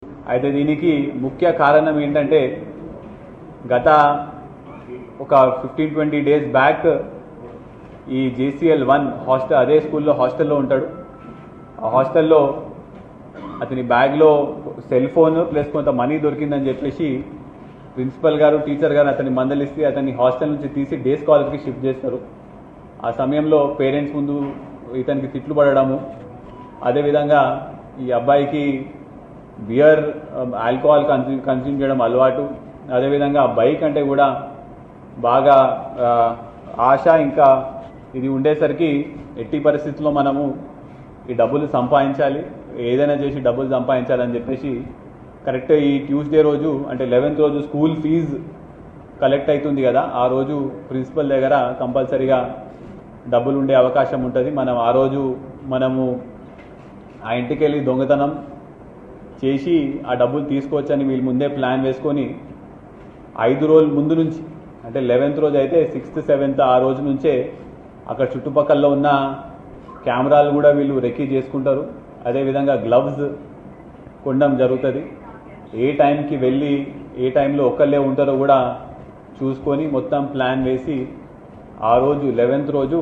అయితే దీనికి ముఖ్య కారణం ఏంటంటే గత ఒక 15-20 డేస్ బ్యాక్ ఈ JCL1 హాస్టల్ అదే స్కూల్లో హాస్టల్లో ఉంటాడు. ఆ హాస్టల్లో అతని బ్యాగ్లో సెల్ ఫోన్ ప్లస్ కొంత మనీ దొరికిందని చెప్పేసి ప్రిన్సిపల్ గారు టీచర్ గారు అతన్ని మందలిస్తే అతన్ని హాస్టల్ నుంచి తీసి డే స్కాలర్కి షిఫ్ట్ చేస్తారు. ఆ సమయంలో పేరెంట్స్ ముందు ఇతనికి తిట్లు పడడము, అదేవిధంగా ఈ అబ్బాయికి బియర్ ఆల్కహాల్ కన్స్యూమ్ చేయడం అలవాటు, అదేవిధంగా బైక్ అంటే కూడా బాగా ఆశ. ఇంకా ఇది ఉండేసరికి ఎట్టి పరిస్థితుల్లో మనము ఈ డబ్బులు సంపాదించాలి, ఏదైనా చేసి డబ్బులు సంపాదించాలని చెప్పేసి కరెక్ట్ ఈ ట్యూస్డే రోజు అంటే 11th రోజు స్కూల్ ఫీజు కలెక్ట్ అవుతుంది కదా, ఆ రోజు ప్రిన్సిపల్ దగ్గర కంపల్సరీగా డబ్బులు ఉండే అవకాశం ఉంటుంది. మనం ఆ రోజు మనము ఆ ఇంటికి వెళ్ళి దొంగతనం చేసి ఆ డబ్బులు తీసుకోవచ్చని వీళ్ళు ముందే ప్లాన్ వేసుకొని 5 రోజుల ముందు నుంచి అంటే 11th రోజు అయితే 6th 7th ఆ రోజు నుంచే అక్కడ చుట్టుపక్కల ఉన్న కెమెరాలు కూడా వీళ్ళు రెక్కీ చేసుకుంటారు. అదేవిధంగా గ్లవ్స్ కొనడం జరుగుతుంది. ఏ టైంకి వెళ్ళి ఏ టైంలో ఒక్కళ్ళే ఉంటారో కూడా చూసుకొని మొత్తం ప్లాన్ వేసి ఆ రోజు 11th రోజు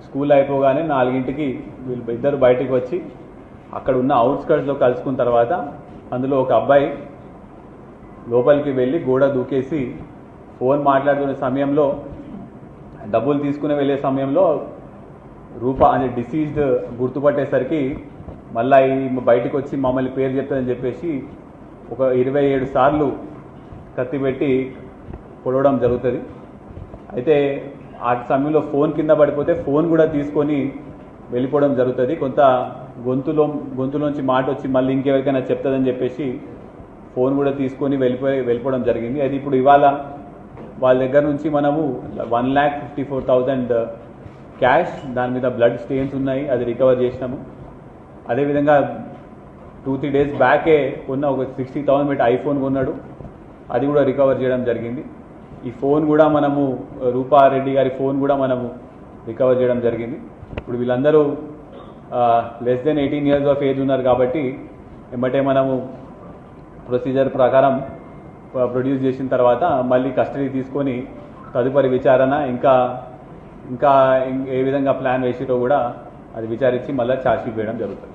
స్కూల్ అయిపోగానే 4ంటికి వీళ్ళు ఇద్దరు బయటికి వచ్చి అక్కడ ఉన్న అవుట్స్కర్ట్స్లో కలుసుకున్న తర్వాత అందులో ఒక అబ్బాయి లోపలికి వెళ్ళి గోడ దూకేసి ఫోన్ మాట్లాడుతున్న సమయంలో డబ్బులు తీసుకుని వెళ్ళే సమయంలో రూపా అనే డిసీజ్డ్ గుర్తుపట్టేసరికి మళ్ళీ బయటకు వచ్చి మమ్మల్ని పేరు చెప్తుందని చెప్పేసి ఒక 27 సార్లు కత్తి పెట్టి పొడవడం జరుగుతుంది. అయితే ఆ సమయంలో ఫోన్ కింద పడిపోతే ఫోన్ కూడా తీసుకొని వెళ్ళిపోవడం జరుగుతుంది. కొంత గొంతులోంచి మాట వచ్చి మళ్ళీ ఇంకెవరికైనా చెప్తుందని చెప్పేసి ఫోన్ కూడా తీసుకొని వెళ్ళిపోవడం జరిగింది. అది ఇప్పుడు ఇవాళ వాళ్ళ దగ్గర నుంచి మనము 1,54,000 క్యాష్, దాని మీద బ్లడ్ స్టెయిన్స్ ఉన్నాయి, అది రికవర్ చేసినాము. అదేవిధంగా 2-3 డేస్ బ్యాకే కొన్న ఒక 60,000 పెట్టి ఐఫోన్ కొన్నాడు, అది కూడా రికవర్ చేయడం జరిగింది. ఈ ఫోన్ కూడా మనము రూపారెడ్డి గారి ఫోన్ కూడా మనము రికవర్ చేయడం జరిగింది. ఇప్పుడు వీళ్ళందరూ less than 18 years of age ఉన్నారు కాబట్టి ఏమంటే మనము ప్రొసీజర్ ప్రకారం ప్రొడ్యూస్ చేసిన తర్వాత మళ్ళీ కస్టడీ తీసుకొని తదుపరి విచారణ ఇంకా ఏ విధంగా ప్లాన్ వేసిరో కూడా అది విచారించి మళ్ళీ ఛార్జ్షీట్ వేయడం జరుగుతుంది.